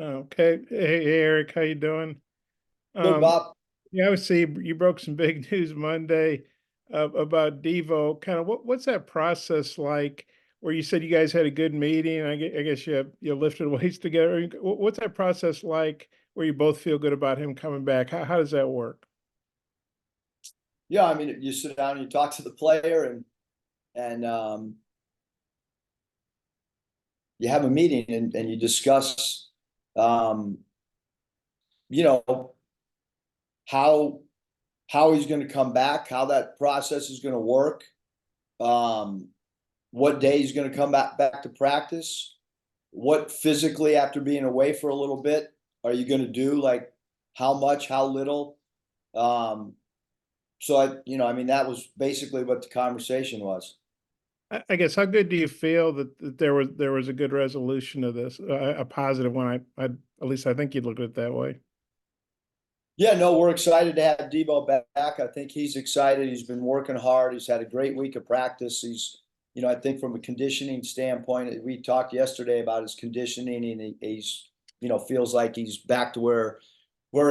Okay. Hey, Eric, how you doing? Good, Um, Bob. yeah, I would see you broke some big news Monday about Devo. Kind of what's that process like? Where you said you guys had a good meeting. I guess you lifted weights together. What's that process like? Where you both feel good about him coming back? How does that work? Yeah, I mean, you sit down and you talk to the player, and you have a meeting and you discuss, um, you know, how how he's going to come back, how that process is going to work, um, what day he's going to come back to practice, what physically after being away for a little bit are you going to do, like how much, how little. Um, so I mean, that was basically what the conversation was. I guess how good do you feel that there was a good resolution of this, a positive one? At least I think you'd look at it that way. Yeah, no, we're excited to have Devo back. I think he's excited. He's been working hard. He's had a great week of practice. I think from a conditioning standpoint, we talked yesterday about his conditioning, and he's, feels like he's back to where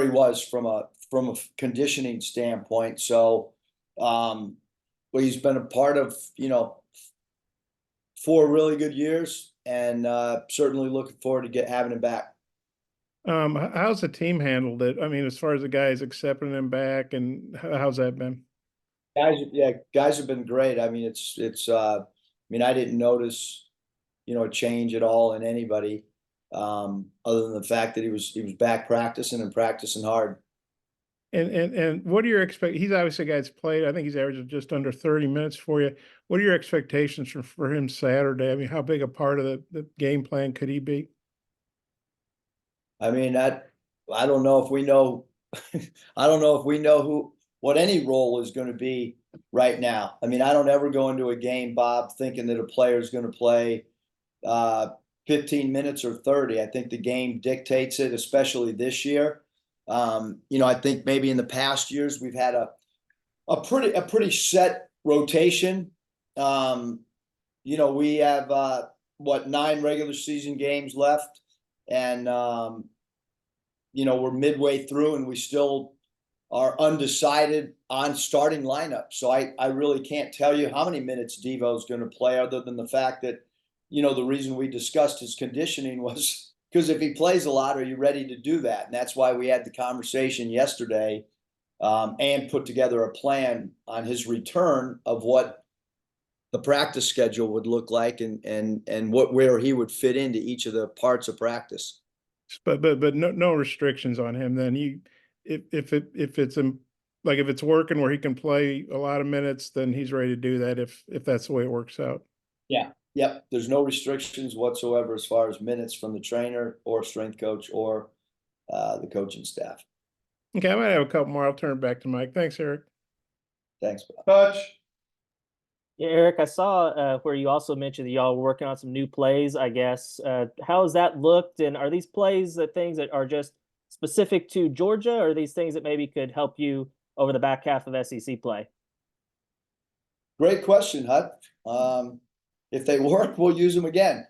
he was from a conditioning standpoint. So, well, he's been a part of, 4 really good years, and certainly looking forward to having him back. How's the team handled it? I mean, as far as the guys accepting him back, and how's that been? Guys have been great. I mean, I mean, I didn't notice, a change at all in anybody, other than the fact that he was back practicing and practicing hard. And what are your He's obviously a guy that's played. I think he's averaging just under 30 minutes for you. What are your expectations for him Saturday? I mean, how big a part of the game plan could he be? I mean, I don't know if we know, I don't know if we know what any role is going to be right now. I mean, I don't ever go into a game, Bob, thinking that a player is going to play uh, 15 minutes or 30. I think the game dictates it, especially this year. I think maybe in the past years we've had a pretty set rotation. Um, we have what, 9 regular season games left, and we're midway through, and we still are undecided on starting lineup. So I really can't tell you how many minutes Devo's going to play, other than the fact that, the reason we discussed his conditioning was because if he plays a lot, are you ready to do that? And that's why we had the conversation yesterday, and put together a plan on his return of what the practice schedule would look like, and where he would fit into each of the parts of practice. But no restrictions on him. Then if it's like if it's working where he can play a lot of minutes, then he's ready to do that. If that's the way it works out. Yeah. Yep. There's no restrictions whatsoever as far as minutes from the trainer or strength coach or the coaching staff. Okay, I might have a couple more. I'll turn it back to Mike. Thanks, Eric. Thanks, Bob. Touch. Yeah, Eric, I saw where you also mentioned that y'all were working on some new plays, I guess. How has that looked? And are these plays things that are just specific to Georgia, or are these things that maybe could help you over the back half of SEC play? Great question, Hut. If they work, we'll use them again.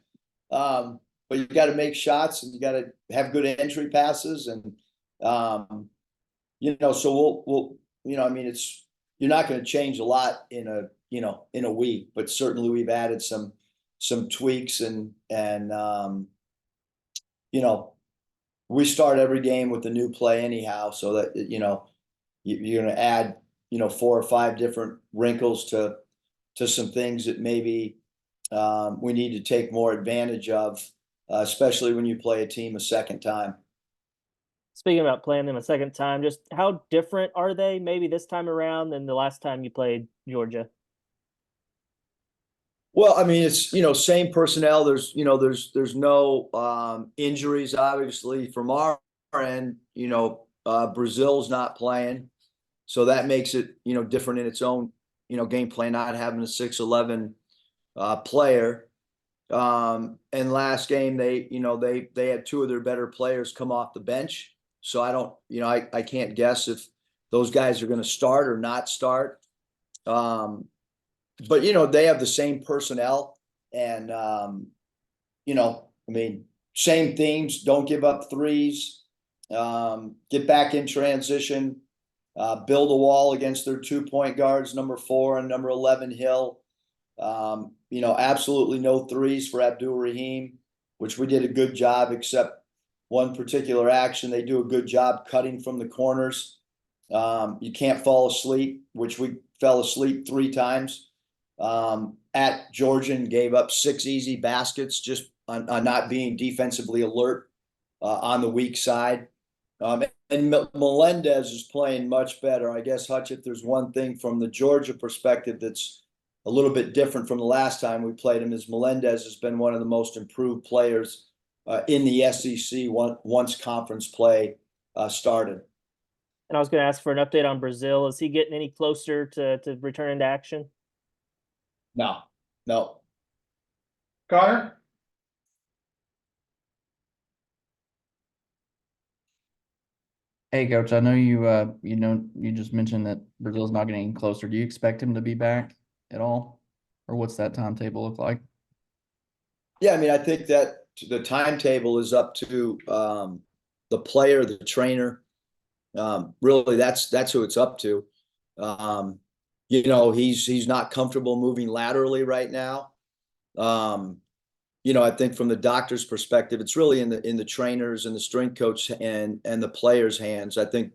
But you got to make shots, and you got to have good entry passes, and so I mean, you're not going to change a lot in a week, but certainly we've added some tweaks, and we start every game with a new play anyhow, so that you're going to add 4 or 5 different wrinkles to some things that maybe we need to take more advantage of, especially when you play a team a second time. Speaking about playing them a second time, just how different are they maybe this time around than the last time you played Georgia? Well, I mean, it's same personnel. There's no injuries, obviously, from our end. Brazil's not playing, so that makes it different in its own game plan, not having a 6'11" player. And last game they had 2 of their better players come off the bench. So I don't I can't guess if those guys are going to start or not start. But they have the same personnel, and I mean, same themes. Don't give up threes. Get back in transition. Build a wall against their 2-point guards, number 4 and number 11 Hill. Absolutely no threes for Abdul Rahim, which we did a good job, except one particular action. They do a good job cutting from the corners. You can't fall asleep, which we fell asleep 3 times. At Georgian, gave up 6 easy baskets just on not being defensively alert on the weak side. And Melendez is playing much better. I guess, Hutch, if there's one thing from the Georgia perspective that's a little bit different from the last time we played him, is Melendez has been one of the most improved players in the SEC once conference play started. And I was going to ask for an update on Brazil. Is he getting any closer to returning to action? No. Connor? Hey, Coach, I know you just mentioned that Brazil's not getting any closer. Do you expect him to be back at all? Or what's that timetable look like? Yeah, I mean, I think that the timetable is up to the player, the trainer. Really, that's who it's up to. He's not comfortable moving laterally right now. I think from the doctor's perspective, it's really in the trainers and the strength coach and the players' hands. I think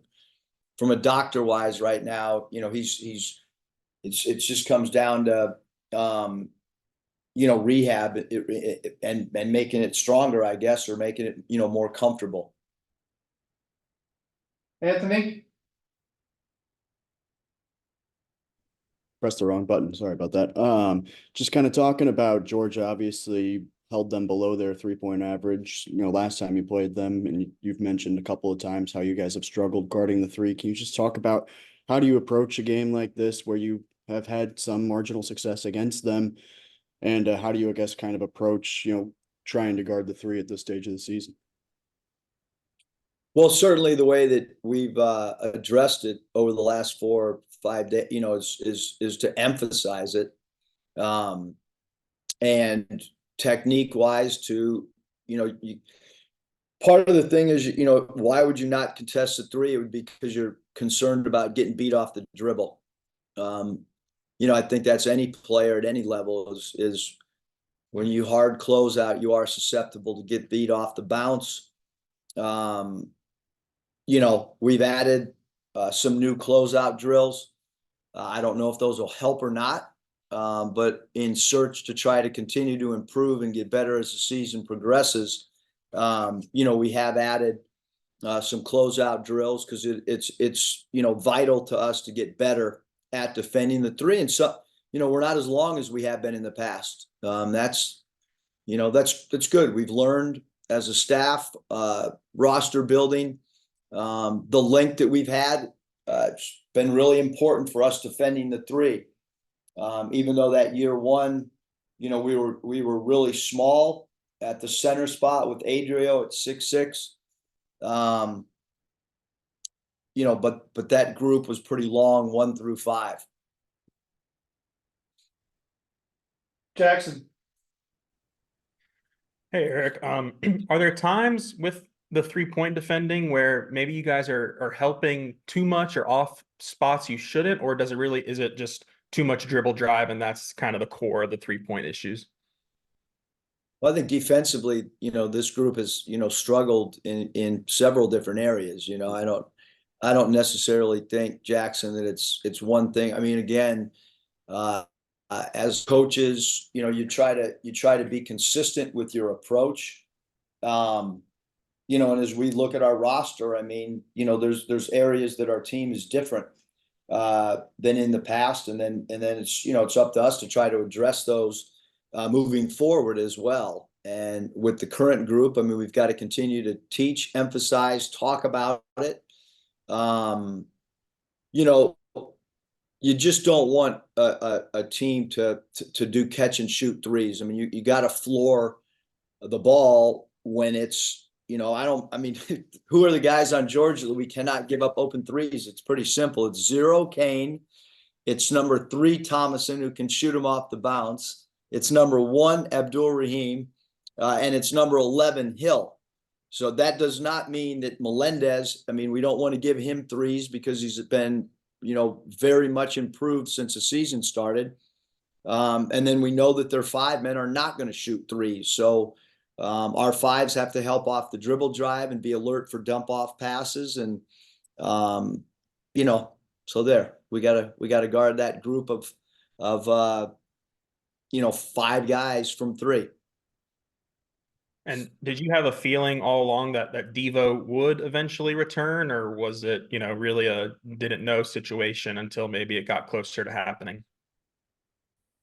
from a doctor wise right now, it just comes down to rehab and making it stronger, I guess, or making it more comfortable. Anthony? Pressed the wrong button. Sorry about that. Just kind of talking about Georgia, obviously held them below their 3-point average. Last time you played them, and you've mentioned a couple of times how you guys have struggled guarding the 3. Can you just talk about how do you approach a game like this where you have had some marginal success against them, and how do you, I guess, kind of approach, trying to guard the 3 at this stage of the season? Well, certainly the way that we've addressed it over the last 4 or 5 days, is to emphasize it, and technique wise to, part of the thing is, why would you not contest the 3? It would be because you're concerned about getting beat off the dribble. I think that's any player at any level is when you hard close out, you are susceptible to get beat off the bounce. We've added some new closeout drills. I don't know if those will help or not, but in search to try to continue to improve and get better as the season progresses, we have added some closeout drills because it's vital to us to get better at defending the 3. And so, we're not as long as we have been in the past. That's good. We've learned as a staff, roster building. The length that we've had, it's been really important for us defending the 3. Even though that year 1, we were really small at the center spot with Adrio at 6'6". But that group was pretty long, 1 through 5. Jackson? Hey, Eric. Are there times with the 3-point defending where maybe you guys are helping too much or off spots you shouldn't, or is it just too much dribble drive and that's kind of the core of the 3-point issues? Well, I think defensively, this group has, struggled in several different areas. I don't necessarily think, Jackson, that it's one thing. I mean, again, as coaches, you try to be consistent with your approach. And as we look at our roster, I mean, there's areas that our team is different than in the past, and then it's up to us to try to address those moving forward as well. And with the current group, I mean, we've got to continue to teach, emphasize, talk about it. You just don't want a team to do catch and shoot threes. I mean, you got to floor the ball when it's, who are the guys on Georgia that we cannot give up open threes? It's pretty simple. It's 0 Kane. It's number 3 Thomason, who can shoot them off the bounce. It's number 1 Abdul Rahim. and it's number 11 Hill. So that does not mean that Melendez, I mean, we don't want to give him threes because he's been, very much improved since the season started. And then we know that their 5 men are not going to shoot threes. So our 5s have to help off the dribble drive and be alert for dump off passes. And, so there, we gotta guard that group of 5 guys from 3. And did you have a feeling all along that Devo would eventually return, or was it, really a didn't know situation until maybe it got closer to happening?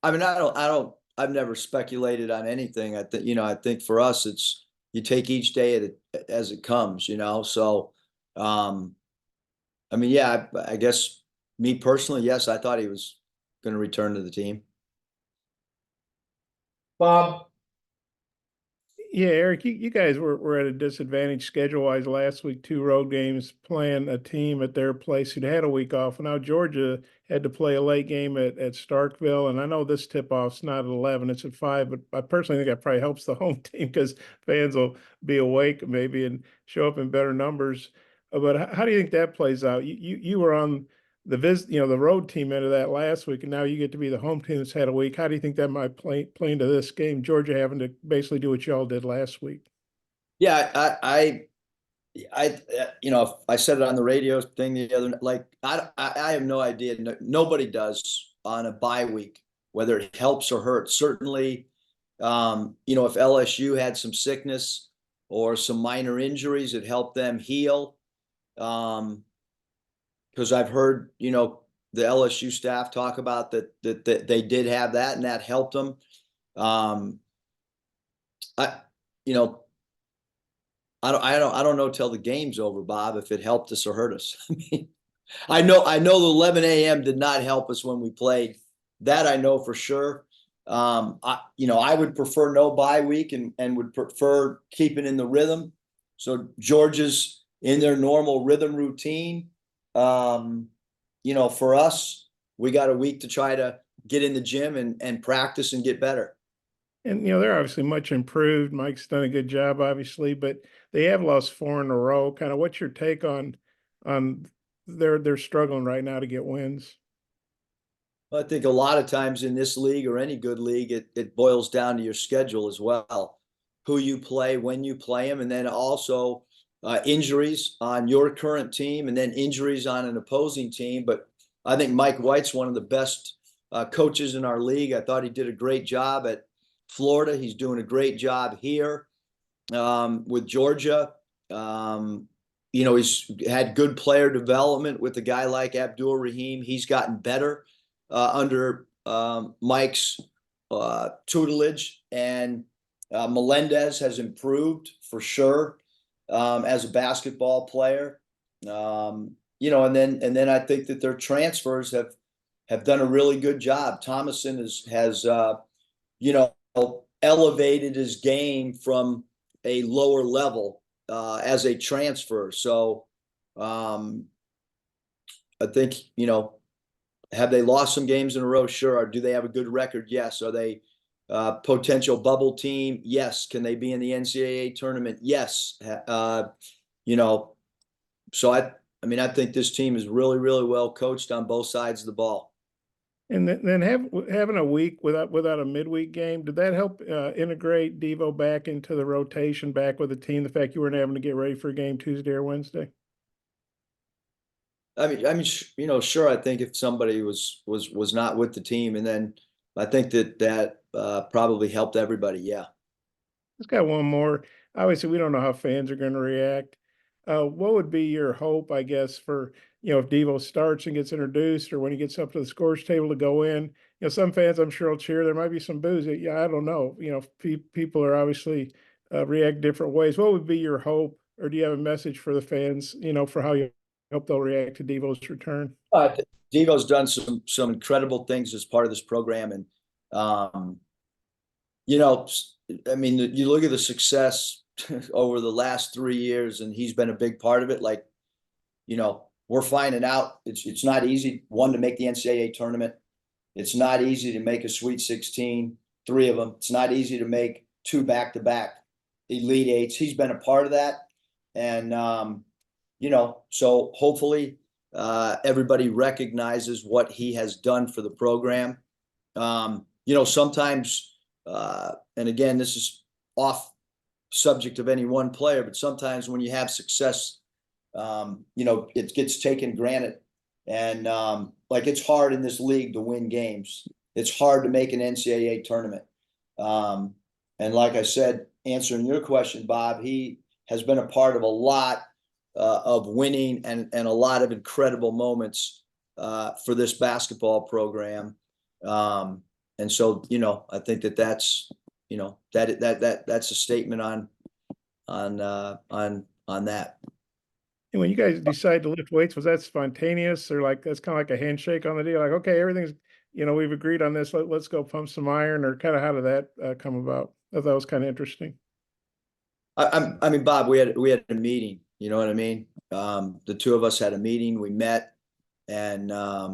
I mean, I've never speculated on anything. I think for us, it's you take each day as it comes, So, I mean, yeah, I guess me personally, yes, I thought he was going to return to the team. Bob, Yeah, Eric, you guys were at a disadvantage schedule-wise last week, 2 road games, playing a team at their place who'd had a week off. And now Georgia had to play a late game at Starkville. And I know this tip-off's not at 11, it's at 5, but I personally think that probably helps the home team because fans will be awake maybe and show up in better numbers. But how do you think that plays out? You were on the the road team end of that last week, and now you get to be the home team that's had a week. How do you think that might play into this game? Georgia having to basically do what y'all did last week. Yeah, I I said it on the radio thing the other night. Like I have no idea. Nobody does on a bye week whether it helps or hurts. Certainly, if LSU had some sickness or some minor injuries, it helped them heal. Because I've heard, the LSU staff talk about that they did have that and that helped them. I don't know till the game's over, Bob, if it helped us or hurt us. I mean, I know the 11 a.m. did not help us when we played. That I know for sure. I would prefer no bye week and would prefer keeping in the rhythm. So Georgia's in their normal rhythm routine. For us, we got a week to try to get in the gym and practice and get better. And they're obviously much improved. Mike's done a good job, obviously, but they have lost 4 in a row. Kind of what's your take on they're struggling right now to get wins? I think a lot of times in this league or any good league, it boils down to your schedule as well, who you play, when you play them, and then also injuries on your current team and then injuries on an opposing team. But I think Mike White's one of the best coaches in our league. I thought he did a great job at Florida. He's doing a great job here with Georgia. He's had good player development with a guy like Abdul Rahim. He's gotten better under Mike's tutelage, and Melendez has improved for sure as a basketball player. And then I think that their transfers have done a really good job. Thomason has elevated his game from a lower level as a transfer. So I think, have they lost some games in a row? Sure. Or do they have a good record? Yes. Are they potential bubble team? Yes. Can they be in the NCAA tournament? Yes. So I think this team is really, really well coached on both sides of the ball. And then having a week without a midweek game, did that help integrate Devo back into the rotation, back with the team? The fact you weren't having to get ready for a game Tuesday or Wednesday. Sure. I think if somebody was not with the team, and then I think that probably helped everybody. Yeah. Let's got one more. Obviously, we don't know how fans are going to react. What would be your hope, I guess, for if Devo starts and gets introduced, or when he gets up to the scores table to go in? Some fans, I'm sure, will cheer. There might be some boos. Yeah, I don't know. People are obviously react different ways. What would be your hope, or do you have a message for the fans? For how you hope they'll react to Devo's return? Devo's done some incredible things as part of this program, and you look at the success over the last 3 years, and he's been a big part of it. Like, we're finding out it's not easy, one, to make the NCAA tournament. It's not easy to make a Sweet 16, 3 of them. It's not easy to make 2 back-to-back Elite Eights. He's been a part of that. And, you know, so hopefully everybody recognizes what he has done for the program. You know, sometimes, and again, this is off subject of any one player, but sometimes when you have success, you know, it gets taken granted. And like, it's hard in this league to win games. It's hard to make an NCAA tournament. And like I said, answering your question, Bob, he has been a part of a lot of winning and a lot of incredible moments for this basketball program. And so, you know, I think that's, you know, that's a statement on that. And when you guys decide to lift weights, was that spontaneous, or like that's kind of like a handshake on the deal? Like, okay, everything's, you know, we've agreed on this. Let's go pump some iron, or kind of how did that come about? I thought that was kind of interesting. I mean, Bob, we had a meeting. You know what I mean? The two of us had a meeting. We met, and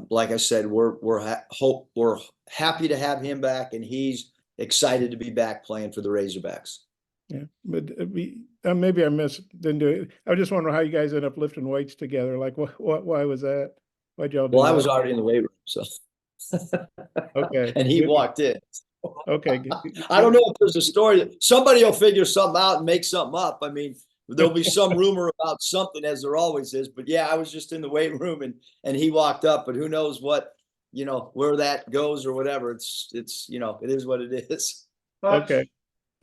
like I said, we're happy to have him back, and he's excited to be back playing for the Razorbacks. Yeah, but maybe didn't do it. I was just wondering how you guys end up lifting weights together. Like, why was that? Why'd y'all do Well, I that? was already in the weight room, so Okay, and he good. walked in. Okay, I don't know if there's a story that somebody will figure something out and make something up. I mean, there'll be some rumor about something, as there always is. But yeah, I was just in the weight room and he walked up, but who knows what, you know, where that goes or whatever. It's you know, it is what it is. Okay,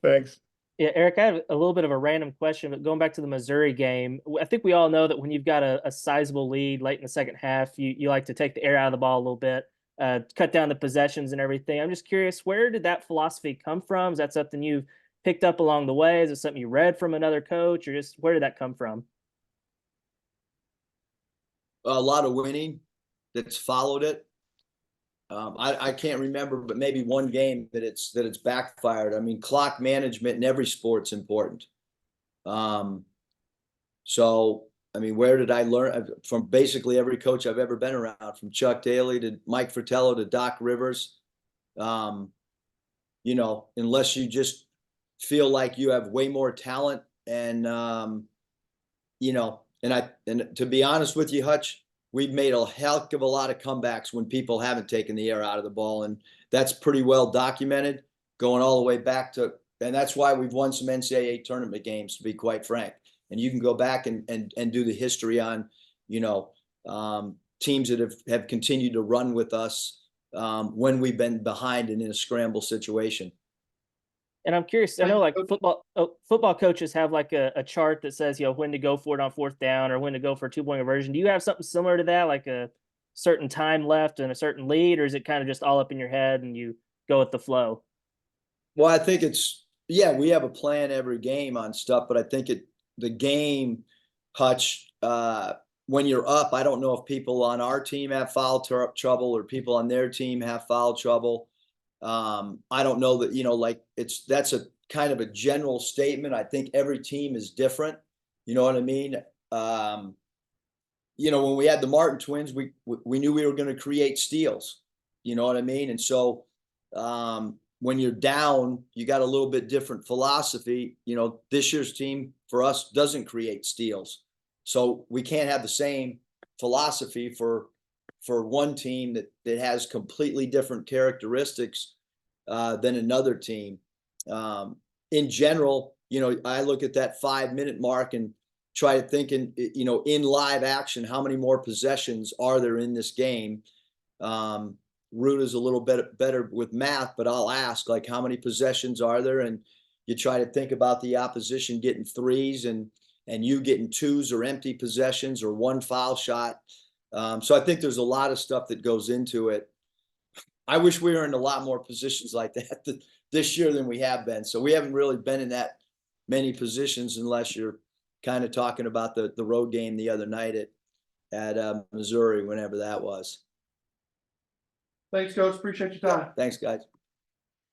thanks. Yeah, Eric, I have a little bit of a random question, but going back to the Missouri game, I think we all know that when you've got a sizable lead late in the second half, you like to take the air out of the ball a little bit, cut down the possessions and everything. I'm just curious, where did that philosophy come from? Is that something you picked up along the way? Is it something you read from another coach, or just where did that come from? A lot of winning that's followed it. I can't remember, but maybe one game that it's backfired. I mean, clock management in every sport's important. So, I mean, where did I learn? From basically every coach I've ever been around, from Chuck Daly to Mike Fratello to Doc Rivers. You know, unless you just feel like you have way more talent, and you know, and to be honest with you, Hutch, we've made a heck of a lot of comebacks when people haven't taken the air out of the ball, and that's pretty well documented, going all the way back to, and that's why we've won some NCAA tournament games, to be quite frank. And you can go back and do the history on, you know, teams that have continued to run with us when we've been behind and in a scramble situation. And I'm curious, I know like football coaches have like a chart that says, you know, when to go for it on fourth down or when to go for a 2-point conversion. Do you have something similar to that, like a certain time left and a certain lead, or is it kind of just all up in your head and you go with the flow? Well, I think yeah, we have a plan every game on stuff, but I think the game, Hutch, when you're up, I don't know if people on our team have foul trouble or people on their team have foul trouble. I don't know that, you know, like that's a kind of a general statement. I think every team is different. You know what I mean? You know, when we had the Martin twins, we knew we were going to create steals. You know what I mean? And so when you're down, you got a little bit different philosophy. You know, this year's team for us doesn't create steals. So we can't have the same philosophy for one team that has completely different characteristics than another team. In general, you know, I look at that 5-minute mark and try to think you know, in live action, how many more possessions are there in this game? Root is a little bit better with math, but I'll ask, like, how many possessions are there? And you try to think about the opposition getting threes and you getting twos or empty possessions or one foul shot. So I think there's a lot of stuff that goes into it. I wish we were in a lot more positions like that this year than we have been. So we haven't really been in that many positions, unless you're kind of talking about the road game the other night at Missouri, whenever that was. Thanks, Coach. Appreciate your time. Thanks, guys.